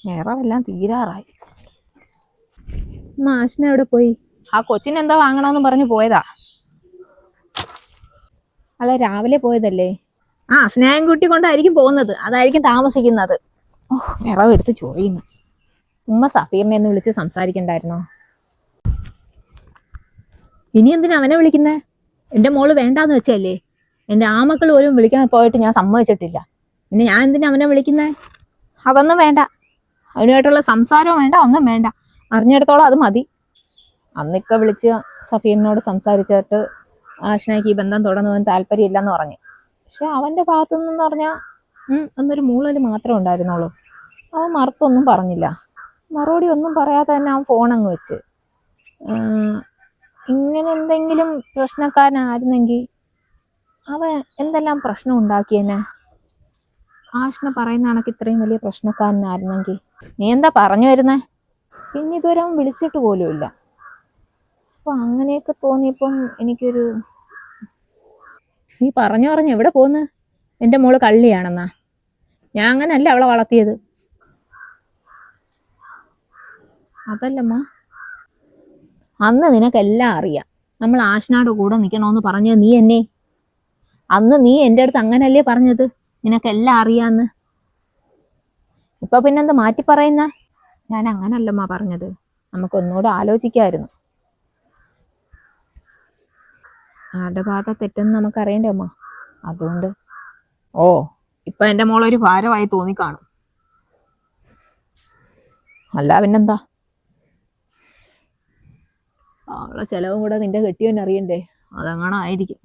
നിറമെല്ലാം തീരാറായി. ആഷ്ന എവിടെ പോയി? ആ കൊച്ചിന് എന്താ വാങ്ങണമെന്ന് പറഞ്ഞു പോയതാ. അല്ല, രാവിലെ പോയതല്ലേ? ആ, സ്നേഹം കൂട്ടി കൊണ്ടായിരിക്കും പോകുന്നത്, അതായിരിക്കും താമസിക്കുന്നത്. വിറവെടുത്ത് ചോദിക്കുന്നു. ഉമ്മ സഫീറിനെ ഒന്ന് വിളിച്ച് സംസാരിക്കണ്ടായിരുന്നോ? ഇനി എന്തിനാ അവനെ വിളിക്കുന്നേ? എന്റെ മോള് വേണ്ടാന്ന് വെച്ചല്ലേ? എന്റെ ആമക്കൾ പോലും വിളിക്കാൻ പോയിട്ട് ഞാൻ സമ്മതിച്ചിട്ടില്ല. പിന്നെ ഞാൻ എന്തിനാ അവനെ വിളിക്കുന്നേ? അതൊന്നും വേണ്ട, അവനുമായിട്ടുള്ള സംസാരവും വേണ്ട, ഒന്നും വേണ്ട. അറിഞ്ഞിടത്തോളം അത് മതി. അന്നിക്ക വിളിച്ച് സഫീറിനോട് സംസാരിച്ചിട്ട് ആഷ്നയ്ക്ക് ഈ ബന്ധം തുടങ്ങുവാൻ താല്പര്യമില്ലെന്ന് പറഞ്ഞു. പക്ഷെ അവന്റെ ഭാഗത്തുനിന്ന് പറഞ്ഞാൽ എന്നൊരു മൂളല് മാത്രമേ ഉണ്ടായിരുന്നുള്ളൂ. അവൻ മറുത്തൊന്നും പറഞ്ഞില്ല. മറുപടി ഒന്നും പറയാതെ തന്നെ അവൻ ഫോണങ്ങ് വെച്ച്. ഇങ്ങനെ എന്തെങ്കിലും പ്രശ്നക്കാരനായിരുന്നെങ്കിൽ അവൻ എന്തെല്ലാം പ്രശ്നം ഉണ്ടാക്കിയെന്നെ. ആഷ്ന പറയുന്ന കണക്ക് ഇത്രയും വലിയ പ്രശ്നക്കാരനായിരുന്നെങ്കിൽ. നീ എന്താ പറഞ്ഞു വരുന്നേ? പിന്നെ ഇതുവരെ അവൻ വിളിച്ചിട്ട് പോലും ഇല്ല. അപ്പൊ അങ്ങനെയൊക്കെ തോന്നിയപ്പം എനിക്കൊരു, നീ പറഞ്ഞു എവിടെ പോന്ന്? എന്റെ മോള് കള്ളിയാണെന്നാ? ഞാൻ അങ്ങനല്ല അവളെ വളർത്തിയത്. അതല്ലമ്മ, അന്ന് നിനക്കെല്ലാം അറിയാം. നമ്മൾ ആഷ്നയുടെ കൂടെ നിൽക്കണമെന്ന് പറഞ്ഞത് നീ എന്നെ. അന്ന് നീ എൻ്റെ അടുത്ത് അങ്ങനല്ലേ പറഞ്ഞത്, നിനക്കെല്ലാം അറിയാന്ന്. ഇപ്പൊ പിന്നെന്ത് മാറ്റി പറയുന്ന? ഞാൻ അങ്ങനല്ലമ്മ പറഞ്ഞത്, നമുക്കൊന്നുകൂടെ ആലോചിക്കായിരുന്നു. ആരുടെ ഭാഗത്ത തെറ്റെന്ന് നമുക്കറിയണ്ടേ അമ്മ, അതുകൊണ്ട്. ഓ, ഇപ്പൊ എൻ്റെ മോളൊരു ഭാരമായി തോന്നിക്കാണും. അല്ല പിന്നെന്താ? അവളെ ചെലവും കൂടെ നിന്റെ കെട്ടിയവൻ അറിയണ്ടേ, അതങ്ങനെ ആയിരിക്കും.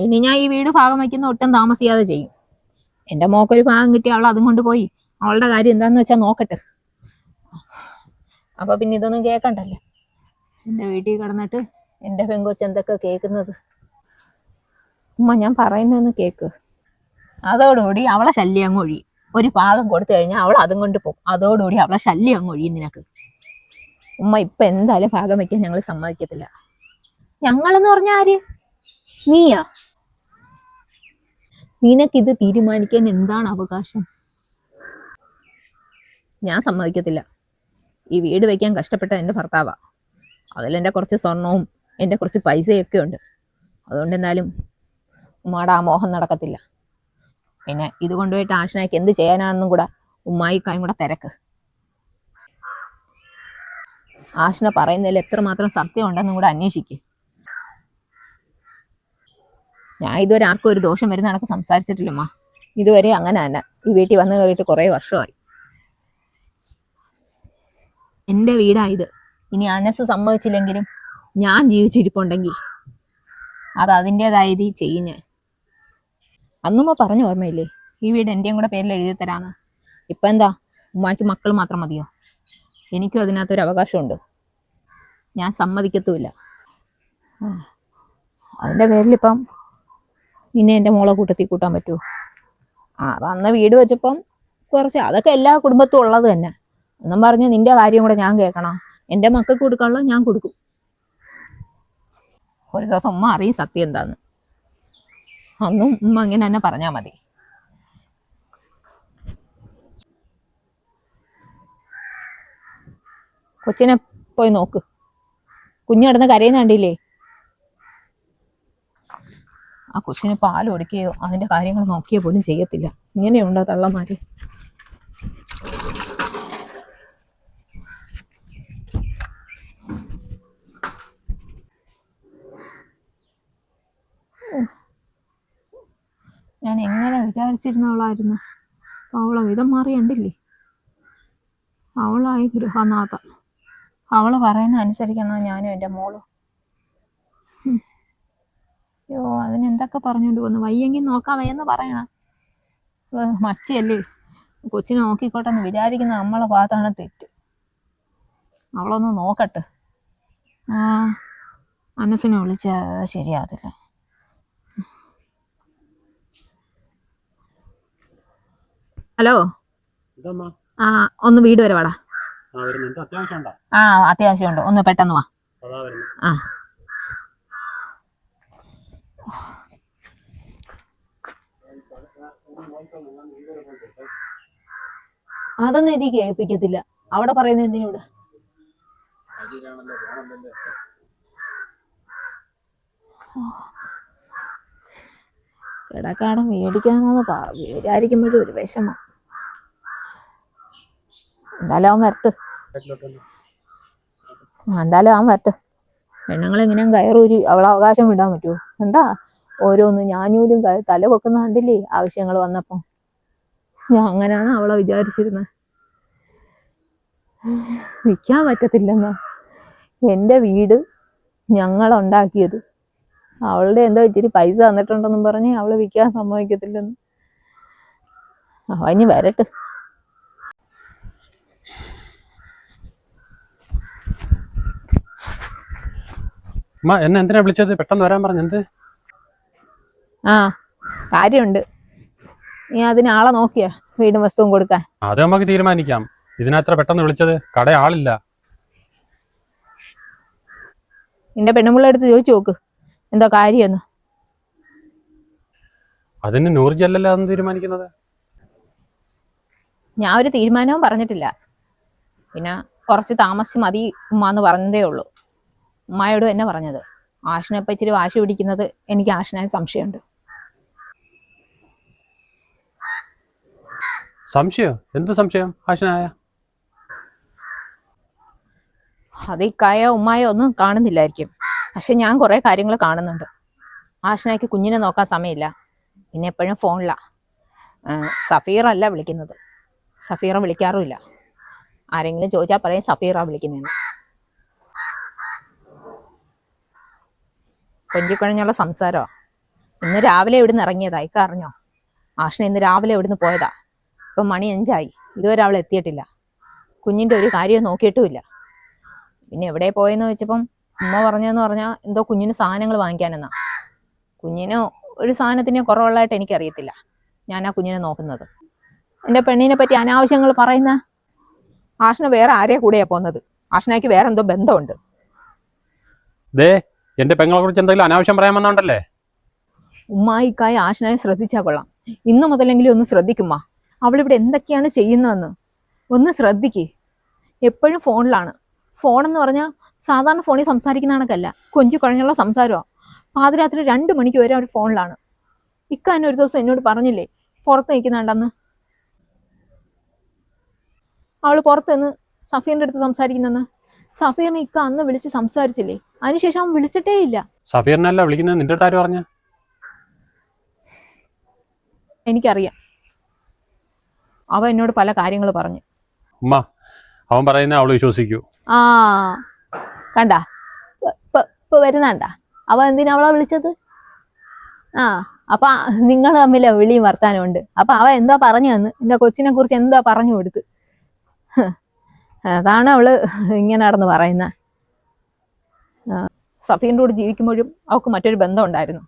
ഇനി ഞാൻ ഈ വീട് ഭാഗം വയ്ക്കുന്ന ഒട്ടും താമസിയാതെ ചെയ്യും. എൻ്റെ മോക്കൊരു ഭാഗം കിട്ടി അവൾ അതും കൊണ്ട് പോയി അവളുടെ കാര്യം എന്താന്ന് വെച്ചാൽ നോക്കട്ടെ. അപ്പൊ പിന്നെ ഇതൊന്നും കേൾക്കണ്ടല്ലോ. എൻ്റെ വീട്ടിൽ കിടന്നിട്ട് എൻ്റെ പെങ്കൊച്ച് എന്തൊക്കെ കേൾക്കുന്നത്. ഉമ്മ, ഞാൻ പറയുന്നതെന്ന് കേക്ക്. അതോടുകൂടി അവളെ ശല്യം അങ്ങ് ഒഴിയും. ഒരു ഭാഗം കൊടുത്തു കഴിഞ്ഞാൽ അവൾ അതും കൊണ്ട് പോകും. അതോടുകൂടി അവളെ ശല്യം അങ്ങ് ഒഴിയും നിനക്ക്. ഉമ്മ, ഇപ്പൊ എന്തായാലും ഭാഗം വയ്ക്കാൻ ഞങ്ങൾ സമ്മതിക്കത്തില്ല. ഞങ്ങളെന്ന് പറഞ്ഞ ആര്? നീയാ? നിനക്കിത് തീരുമാനിക്കാൻ എന്താണ് അവകാശം? ഞാൻ സമ്മതിക്കത്തില്ല. ഈ വീട് വെക്കാൻ കഷ്ടപ്പെട്ട എൻ്റെ ഭർത്താവാ. അതിലെൻ്റെ കുറച്ച് സ്വർണവും എൻ്റെ കുറച്ച് പൈസയൊക്കെ ഉണ്ട്. അതുകൊണ്ട് എന്തായാലും ഉമ്മയുടെ ആ മോഹം നടക്കത്തില്ല. പിന്നെ ഇത് കൊണ്ടുപോയിട്ട് ആഷ്നയ്ക്ക് എന്ത് ചെയ്യാനാണെന്നും കൂടെ ഉമ്മായിക്കായും കൂടെ തിരക്ക്. ആഷ്ന പറയുന്നതിൽ എത്രമാത്രം സത്യം ഉണ്ടെന്നും കൂടെ അന്വേഷിക്കുക. ഞാൻ ഇതുവരെ ആർക്കും ഒരു ദോഷം വരുന്ന കണക്ക് സംസാരിച്ചിട്ടില്ലമ്മ. ഇതുവരെ അങ്ങനെ തന്നെ. ഈ വീട്ടിൽ വന്നു കയറിയിട്ട് കുറേ വർഷമായി. എൻ്റെ വീടായത്. ഇനി അനസ് സമ്മതിച്ചില്ലെങ്കിലും ഞാൻ ജീവിച്ചിരിപ്പുണ്ടെങ്കിൽ അത് അതിൻ്റെതായ രീതി ചെയ്യും ഞാൻ. അന്നുമ്മ പറഞ്ഞ ഓർമ്മയില്ലേ, ഈ വീട് എൻ്റെയും കൂടെ പേരിൽ എഴുതി തരാന്ന്. ഇപ്പം എന്താ, ഉമ്മാക്ക് മക്കൾ മാത്രം മതിയോ? എനിക്കും അതിനകത്തൊരു അവകാശമുണ്ട്. ഞാൻ സമ്മതിക്കത്തുമില്ല. അതിൻ്റെ പേരിലിപ്പം നിന്നെ എൻ്റെ മോളെ കൂട്ടത്തിൽ കൂട്ടാൻ പറ്റുമോ? അത് അന്ന് വീട് വെച്ചപ്പം കുറച്ച്, അതൊക്കെ എല്ലാ കുടുംബത്തും ഉള്ളത് തന്നെ. എന്നും പറഞ്ഞ് നിന്റെ കാര്യം കൂടെ ഞാൻ കേൾക്കണം. എൻ്റെ മക്കൾക്ക് കൊടുക്കാനുള്ളത് ഞാൻ കൊടുക്കും. ഒരു ദിവസം ഉമ്മ അറിയും സത്യം എന്താന്ന്. അന്നും ഉമ്മ അങ്ങനെ തന്നെ പറഞ്ഞാൽ മതി. കൊച്ചിനെ പോയി നോക്ക്. കുഞ്ഞു കിടന്ന് കരയുന്ന കണ്ടില്ലേ? ആ കൊച്ചിന് പാൽ ഒടുക്കുകയോ അതിന്റെ കാര്യങ്ങൾ നോക്കിയോ പോലും ചെയ്യത്തില്ല. ഇങ്ങനെയുണ്ടോ തള്ളമാര്? ഞാൻ എങ്ങനെ വിചാരിച്ചിരുന്നവളായിരുന്നു. അവളെ വിധം മാറിയണ്ടില്ലേ? അവളായി ഗൃഹനാഥ. അവള് പറയുന്ന അനുസരിക്കണം ഞാനും എൻ്റെ മോളും. അയ്യോ, അതിനെന്തൊക്കെ പറഞ്ഞോണ്ട് പോന്നു. വയ്യെങ്കിൽ നോക്കാൻ വയ്യെന്ന് പറയണം. മച്ചിയല്ലേ, കൊച്ചിനെ നോക്കിക്കോട്ടെ എന്ന് വിചാരിക്കുന്ന നമ്മളെ ഭാഗത്താണ് തെറ്റ്. അവളൊന്ന് നോക്കട്ടെ. മനസ്സിനെ വിളിച്ചാൽ ശരിയാകത്തില്ല. ഹലോ, ഒന്ന് വീട് വരെ വാടാ. അത്യാവശ്യമുണ്ട്, ഒന്ന് പെട്ടെന്ന് വാ. അതൊന്നും എനിക്ക് കേൾപ്പിക്കത്തില്ല. അവിടെ പറയുന്നത് എന്തിനോട്? കിടക്കാടം മേടിക്കാമെന്ന് വിചാരിക്കുമ്പോഴും ഒരു വിഷമം. എന്തായാലും അവൻ വരട്ടെ. പെണ്ണുങ്ങളെങ്ങനെയും കയറൂരി അവളെ അവകാശം വിടാൻ പറ്റുമോ? എന്താ ഓരോന്ന് ഞാനൂലും തല വെക്കുന്ന കണ്ടില്ലേ ആവശ്യങ്ങൾ വന്നപ്പോ? ഞാൻ അങ്ങനെയാണ് അവളെ വിചാരിച്ചിരുന്നത്. വിൽക്കാൻ പറ്റത്തില്ലെന്നാ എൻ്റെ വീട് ഞങ്ങളുണ്ടാക്കിയത്. അവളുടെ എന്തോ ഇച്ചിരി പൈസ തന്നിട്ടുണ്ടെന്നും പറഞ്ഞ് അവള് വിൽക്കാൻ സമ്മതിക്കത്തില്ലെന്ന്. അവന് വരട്ടെ. എന്നെ എന്തിനാ വിളിച്ചത്? പെട്ടെന്ന് വരാൻ പറഞ്ഞു. എന്ത് കാര്യമുണ്ട്. നീ അതിനാളെ നോക്കിയാ വീടും വസ്തുവും കൊടുക്കാൻ? അത് നമുക്ക് തീരുമാനിക്കാം. ഇതിനത്ര പെട്ടെന്ന് വിളിച്ചത്? കട ആളില്ല. നിന്റെ പെണ്ണുമ്പിള്ള അടുത്ത് ചോദിച്ചു നോക്ക് എന്തോ കാര്യമെന്ന്. അതിന് നൂർജല്ലല്ലോ അതൊന്നും തീരുമാനിക്കുന്നത്. ഞാൻ ഒരു തീരുമാനവും പറഞ്ഞിട്ടില്ല. പിന്നെ കുറച്ച് താമസിച്ച് മതി ഉമ്മ എന്ന് പറഞ്ഞതേ ഉള്ളൂ. ഉമ്മായോട് തന്നെ പറഞ്ഞത്. ആഷിനെപ്പം ഇച്ചിരി വാശി പിടിക്കുന്നത് എനിക്ക് ആഷിനായ സംശയമുണ്ട്. സംശയം? എന്ത് സംശയം ആഷിനായ? അത് ഇക്കായോ ഉമ്മായോ ഒന്നും കാണുന്നില്ലായിരിക്കും. പക്ഷെ ഞാൻ കുറെ കാര്യങ്ങൾ കാണുന്നുണ്ട്. ആഷിനായ്ക്ക് കുഞ്ഞിനെ നോക്കാൻ സമയമില്ല. പിന്നെ എപ്പോഴും ഫോണിലാ. സഫീറല്ല വിളിക്കുന്നത്. സഫീറ വിളിക്കാറുമില്ല. ആരെങ്കിലും ചോദിച്ചാൽ പറയും സഫീറ വിളിക്കുന്നതെന്ന്. കൊഞ്ചിക്കൊഴഞ്ഞുള്ള സംസാരമാണ്. ഇന്ന് രാവിലെ ഇവിടുന്ന് ഇറങ്ങിയതാ. ഇക്ക അറിഞ്ഞോ? ആഷിന ഇന്ന് രാവിലെ ഇവിടുന്ന് പോയതാ. ഇപ്പം മണി 5 ഇതുവരെ അവൾ എത്തിയിട്ടില്ല. കുഞ്ഞിൻ്റെ ഒരു കാര്യവും നോക്കിയിട്ടുമില്ല. പിന്നെ എവിടെ പോയെന്ന് വെച്ചപ്പം ഉമ്മ പറഞ്ഞതെന്ന് പറഞ്ഞാൽ എന്തോ കുഞ്ഞിന് സാധനങ്ങൾ വാങ്ങിക്കാനെന്നാ. കുഞ്ഞിന് ഒരു സാധനത്തിന് കുറവുള്ളതായിട്ട് എനിക്കറിയത്തില്ല. ഞാനാ കുഞ്ഞിനെ നോക്കുന്നത്. എൻ്റെ പെണ്ണിനെ പറ്റി അനാവശ്യങ്ങൾ പറയുന്ന ആഷിന വേറെ ആരെയാ കൂടെയാ പോകുന്നത്? ആഷിനയ്ക്ക് വേറെ എന്തോ ബന്ധമുണ്ട്. എന്റെ പെങ്ങളെ കുറിച്ച് എന്തെങ്കിലും അനാവശ്യം പറയാമെന്നുണ്ടല്ലേ? ഉമ്മായിക്കായി ആഷിനായി ശ്രദ്ധിച്ചാൽ കൊള്ളാം. ഇന്നു മുതലെങ്കിലും ഒന്ന് ശ്രദ്ധിക്കുമ്മ. അവളിവിടെ എന്തൊക്കെയാണ് ചെയ്യുന്നതെന്ന് ഒന്ന് ശ്രദ്ധിക്ക്. എപ്പോഴും ഫോണിലാണ്. ഫോണെന്ന് പറഞ്ഞാൽ സാധാരണ ഫോണിൽ സംസാരിക്കുന്ന കണക്കല്ല. കൊഞ്ചു കുഴഞ്ഞുള്ള സംസാരമാണ്. പാതിരാത്രി 2 മണിക്ക് വരെ അവർ ഫോണിലാണ്. ഇക്ക തന്നെ ഒരു ദിവസം എന്നോട് പറഞ്ഞില്ലേ പുറത്ത് നിൽക്കുന്നുണ്ടെന്ന്. അവൾ പുറത്ത് നിന്ന് സഫീറിന്റെ അടുത്ത് സംസാരിക്കുന്നെന്ന്. സഫീറിനെ ഇക്ക അന്ന് വിളിച്ച് സംസാരിച്ചില്ലേ? അതിനുശേഷം അവൻ വിളിച്ചിട്ടേ ഇല്ല. സഫീറിനല്ല വിളിക്കുന്നത്. നിന്റെ അടുത്ത് ആര് പറഞ്ഞ? എനിക്കറിയാം. അവൻ എന്നോട് പല കാര്യങ്ങൾ പറഞ്ഞു. ഉമ്മ, അവൻ പറയുന്ന അവള് വിശ്വസിക്കൂ. കണ്ടാ ഇപ്പൊ വരുന്നണ്ട. അവൻ എന്തിനാ അവളെ വിളിച്ചത്? അപ്പൊ നിങ്ങൾ തമ്മിൽ വിളിയും വർത്താനമുണ്ട്. അപ്പൊ അവൻ എന്താ പറഞ്ഞു തന്ന്? എന്റെ കൊച്ചിനെ കുറിച്ച് എന്താ പറഞ്ഞു കൊടുത്ത്? അതാണ് അവള് ഇങ്ങനെ നടന്ന് പറയുന്ന. സഫീറിന്റെ കൂടെ ജീവിക്കുമ്പോഴും അവൾക്ക് മറ്റൊരു ബന്ധം ഉണ്ടായിരുന്നു.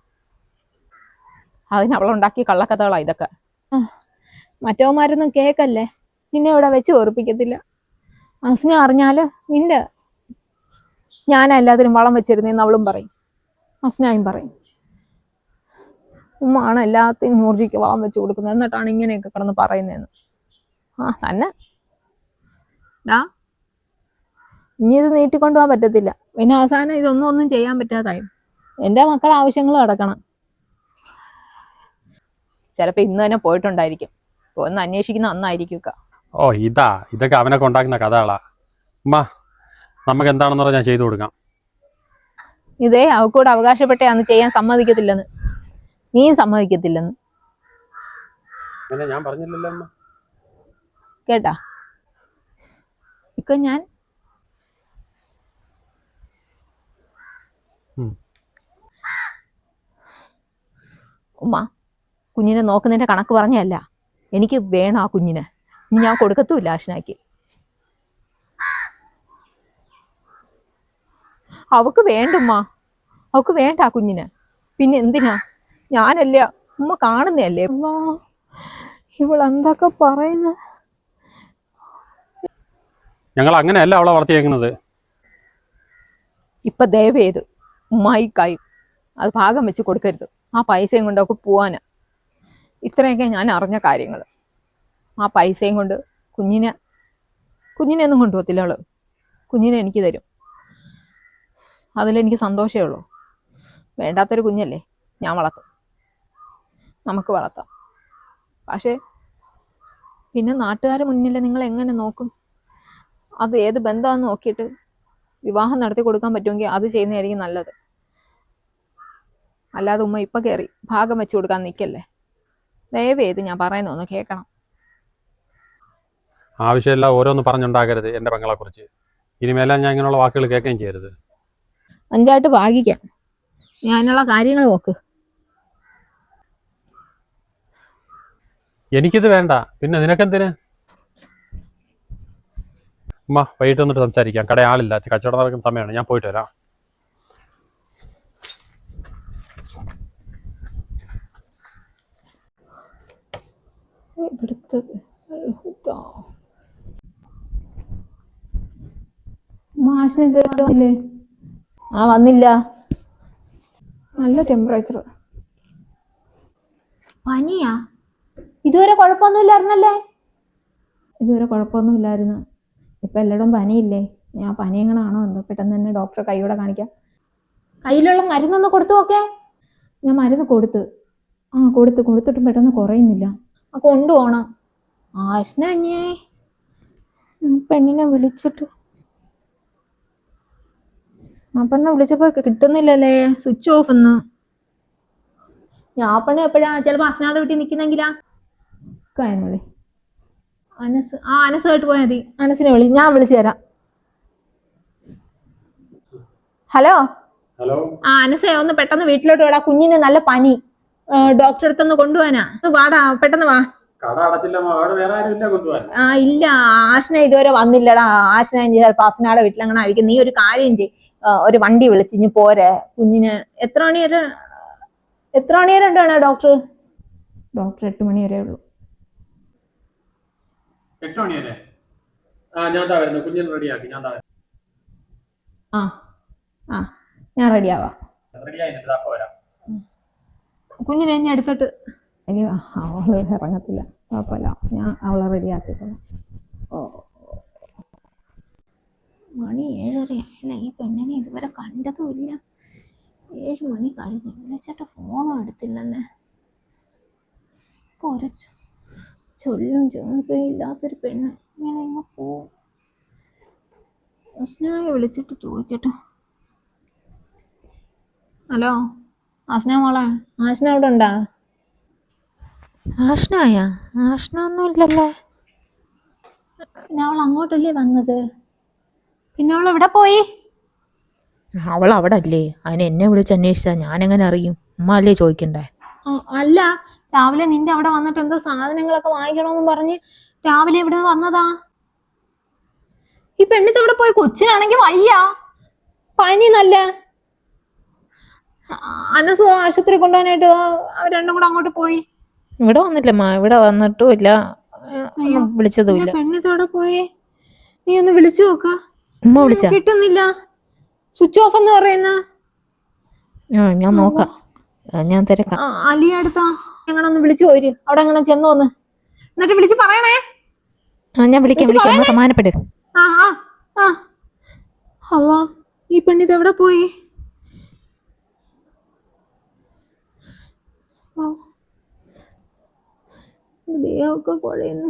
അതിന് അവളുണ്ടാക്കിയ കള്ളക്കഥകളാ ഇതൊക്കെ. മറ്റവന്മാരൊന്നും കേക്കല്ലേ. നിന്നെ ഇവിടെ വെച്ച് ഓർപ്പിക്കത്തില്ല. അസ്ന അറിഞ്ഞാല് നിന്റെ ഞാൻ എല്ലാത്തിനും വളം വെച്ചിരുന്നേന്ന് അവളും പറയും. അസ്നായും പറയും. ഉമ്മാണ് എല്ലാത്തിനും നൂർജിക്ക് വളം വെച്ച് കൊടുക്കുന്നത്. എന്നിട്ടാണ് ഇങ്ങനെയൊക്കെ കിടന്ന് പറയുന്നതെന്ന്. തന്നെ ഇനി ഇത് നീട്ടിക്കൊണ്ടുപോകാൻ പറ്റത്തില്ല. പിന്നെ അവസാനം ഒന്നും ചെയ്യാൻ പറ്റാതായി. എൻ്റെ മക്കളെ ആവശ്യങ്ങൾ നടക്കണം. ചിലപ്പോ ഇന്ന് തന്നെ പോയിട്ടുണ്ടായിരിക്കും. ഒന്ന് അന്വേഷിക്കുന്ന ഒന്നായിരിക്കും. ഇതൊക്കെ അവനൊക്കെ ഉണ്ടാക്കുന്ന കഥകളാ. ഉമ്മ, നമുക്ക് എന്താണെന്ന് പറഞ്ഞാൽ ചെയ്തു കൊടുക്കാം. ഇതേ അവക്കൂടെ അവകാശപ്പെട്ടേ അന്ന് ചെയ്യാൻ സമ്മതിക്കത്തില്ലെന്ന്. നീയും സമ്മതിക്കത്തില്ലെന്ന് ഞാൻ പറഞ്ഞില്ലല്ലോ അമ്മ. കേട്ടാ? ഇക്ക ഞാൻ ഉമ്മ കുഞ്ഞിനെ നോക്കുന്നതിന്റെ കണക്ക് പറഞ്ഞല്ല. എനിക്ക് വേണം ആ കുഞ്ഞിനെ. ഇനി ഞാൻ കൊടുക്കത്തുമില്ല ആഷിനാക്ക്. അവക്ക് വേണ്ടുമ്മ. അവക്ക് വേണ്ട ആ കുഞ്ഞിനെ. പിന്നെ എന്തിനാ? ഞാനല്ല ഉമ്മ കാണുന്നല്ലേ. ഇവളെന്തൊക്കെ പറയുന്ന. ഞങ്ങൾ അങ്ങനെയല്ല അവളെ വളർത്തിയേക്കുന്നത്. ഇപ്പൊ ദയവേത് ഉമ്മായിക്കായും അത് ഭാഗം വെച്ച് കൊടുക്കരുത്. ആ പൈസയും കൊണ്ടൊക്കെ പോവാന്. ഇത്രയൊക്കെ ഞാൻ അറിഞ്ഞ കാര്യങ്ങൾ. ആ പൈസയും കൊണ്ട് കുഞ്ഞിനെ കുഞ്ഞിനെ ഒന്നും കൊണ്ടുപോകത്തില്ല അവള്. കുഞ്ഞിനെ എനിക്ക് തരും. അതിലെനിക്ക് സന്തോഷമേ ഉള്ളൂ. വേണ്ടാത്തൊരു കുഞ്ഞല്ലേ, ഞാൻ വളർത്തും, നമുക്ക് വളർത്താം. പക്ഷേ പിന്നെ നാട്ടുകാരുടെ മുന്നിൽ നിങ്ങൾ എങ്ങനെ നോക്കും? അത് ഏത് ബന്ധമാണെന്ന് നോക്കിയിട്ട് വിവാഹം നടത്തി കൊടുക്കാൻ പറ്റുമെങ്കിൽ അത് ചെയ്യുന്നതായിരിക്കും നല്ലത്. അല്ലാതെ ഉമ്മ ഇപ്പം കയറി ഭാഗം വെച്ച് കൊടുക്കാൻ നിൽക്കല്ലേ. ദയവേത് ഞാൻ പറയുന്നൊന്ന് കേൾക്കണം. ആവശ്യമില്ല ഓരോന്ന് പറഞ്ഞുണ്ടാക്കരുത് എൻ്റെ പെങ്ങളെക്കുറിച്ച്. ഇനിമേലാൽ ഞാൻ ഇങ്ങനെയുള്ള വാക്കുകൾ കേൾക്കുകയും ചെയ്യരുത്. അഞ്ചായിട്ട് ഭാഗിക്കാം. ഞാനുള്ള കാര്യങ്ങൾ നോക്ക്. എനിക്കിത് വേണ്ട, പിന്നെ നിനക്കെന്തിന്? ഉമ്മ വൈകിട്ട് വന്നിട്ട് സംസാരിക്കാം. കട ആളില്ല, കച്ചവടം നടക്കുന്ന സമയമാണ്. ഞാൻ പോയിട്ട് വരാം. ഇവിടുത്തത് വന്നില്ല. നല്ല ടെമ്പറേച്ചർ. പനിയാ? ഇതുവരെ കുഴപ്പമൊന്നുമില്ലായിരുന്നല്ലേ? ഇതുവരെ കുഴപ്പമൊന്നുമില്ലായിരുന്നു. ഇപ്പൊ എല്ലായിടും പനിയില്ലേ? ഞാൻ പനി എങ്ങനെയാണോ എന്തോ. പെട്ടെന്ന് തന്നെ ഡോക്ടറെ കൈയോടെ കാണിക്കാം. കയ്യിലുള്ള മരുന്നൊന്ന് കൊടുത്തു നോക്കേ. ഞാൻ മരുന്ന് കൊടുത്തിട്ടും പെട്ടെന്ന് കുറയുന്നില്ല. കൊണ്ടുപോണം. ആശ്നേ പെണ്ണിനെ വിളിച്ചിട്ട് ആ പെണ്ണെ വിളിച്ചപ്പോ കിട്ടുന്നില്ലല്ലേ, സ്വിച്ച് ഓഫ് എന്ന്. ഞാൻ പെണ്ണ് എപ്പോഴാ ചിലപ്പോ അസ്നാടെ വീട്ടിൽ നിൽക്കുന്നെങ്കിലാ. വിളി അനസ്. അനസായിട്ട് പോയാൽ മതി. അനസിനെ വിളി, ഞാൻ വിളിച്ചു തരാം. ഹലോ. ഹലോ. അനസേ ഒന്ന് പെട്ടെന്ന് വീട്ടിലോട്ട് വിടാ. കുഞ്ഞിന് നല്ല പനി. ഡോക്ടറെ അടുത്തൊന്ന് കൊണ്ടുപോവാനാ. വാടാ, പെട്ടെന്ന് വാ. ഇല്ല, ആശ്ന ഇതുവരെ വന്നില്ലടാ. ആശ്ന ചിലപ്പോ അസ്നാടെ വീട്ടിലങ്ങനെ ആയിരിക്കും. നീ ഒരു കാര്യം ചെയ്, ഒരു വണ്ടി വിളിച്ച് ഇനി പോരെ. കുഞ്ഞിന് എത്ര മണി വരെ ഉണ്ടാണ് ഡോക്ടർ? 8 മണി വരെ ഉള്ളൂ. 8 മണി വരെ? കുഞ്ഞിനെ റെഡിയാക്കി. ഞാൻ റെഡിയാവാം. കുഞ്ഞിനെ ഞാൻ എടുത്തിട്ട് അവള് ഇറങ്ങത്തില്ല, കുഴപ്പമില്ല. ഞാൻ അവളെ റെഡിയാക്കിക്കോളാം. മണി 7:30 ആയില്ല. ഈ പെണ്ണിനെ ഇതുവരെ കണ്ടതുമില്ല. 7 മണി കഴിഞ്ഞു. വിളിച്ചിട്ട് ഫോണും എടുത്തില്ലല്ലേ. പൊരച്ചു ചൊല്ലും ഇല്ലാത്തൊരു പെണ്ണ് ഇങ്ങനെ ഇങ്ങ് പോവും. അസ്നായെ വിളിച്ചിട്ട് ചോദിക്കട്ടെ. ഹലോ ആശ്ന മോളെ, ആശ്ന അവിടെ ഉണ്ടാ? ആശ്നയാ? ആശ്ന ഒന്നും ഇല്ലല്ലേ. പിന്നെ അവൾ അങ്ങോട്ടല്ലേ വന്നത്? പിന്നെ അവൾ എവിടെ പോയി? അവൾ അവിടെ അല്ലേ, അതിന് എന്നെ വിളിച്ച് അന്വേഷിച്ചാ ഞാൻ എങ്ങനെ അറിയും? ഉമ്മ അല്ലേ ചോദിക്കണ്ടേ? അല്ല, രാവിലെ നിന്റെ അവിടെ വന്നിട്ട് എന്തോ സാധനങ്ങളൊക്കെ വാങ്ങിക്കണമെന്നും പറഞ്ഞ് രാവിലെ ഇവിടെ വന്നതാ. ഈ പെണ്ണിത്ത് എവിടെ പോയി? കൊച്ചിനാണെങ്കിൽ വയ്യ, പനി നല്ല. അനസ് ആശുപത്രി കൊണ്ടുപോകാനായിട്ട് അവർ രണ്ടും കൂടെ അങ്ങോട്ട് പോയി. ഇവിടെ വന്നില്ലമ്മ, ഇവിടെ വന്നിട്ടും ഇല്ല, വിളിച്ചതുമില്ല. പെണ്ണിത്ത് എവിടെ പോയി? നീ ഒന്ന് വിളിച്ചു നോക്ക. ഉമ്മ വിളിച്ചാ? കിട്ടുന്നില്ല, സ്വിച്ച് ഓഫ് എന്ന് പറയുന്ന. ഞാൻ നോക്കാം, ഞാൻ തിരക്കാം. അലിയ അടുത്താ, എങ്ങനെ ഒന്ന് വിളിച്ചു പോര്. അവിടെ എങ്ങനെ ചെന്നോന്ന് എന്നിട്ട് വിളിച്ച് പറയണേ. ഞാൻ വിളിക്കാം. സമാധാനപ്പെട്. അല്ലാ, ഈ പെണ്ണിത് എവിടെ പോയി? ദേഹമൊക്കെ കുഴയുന്നു.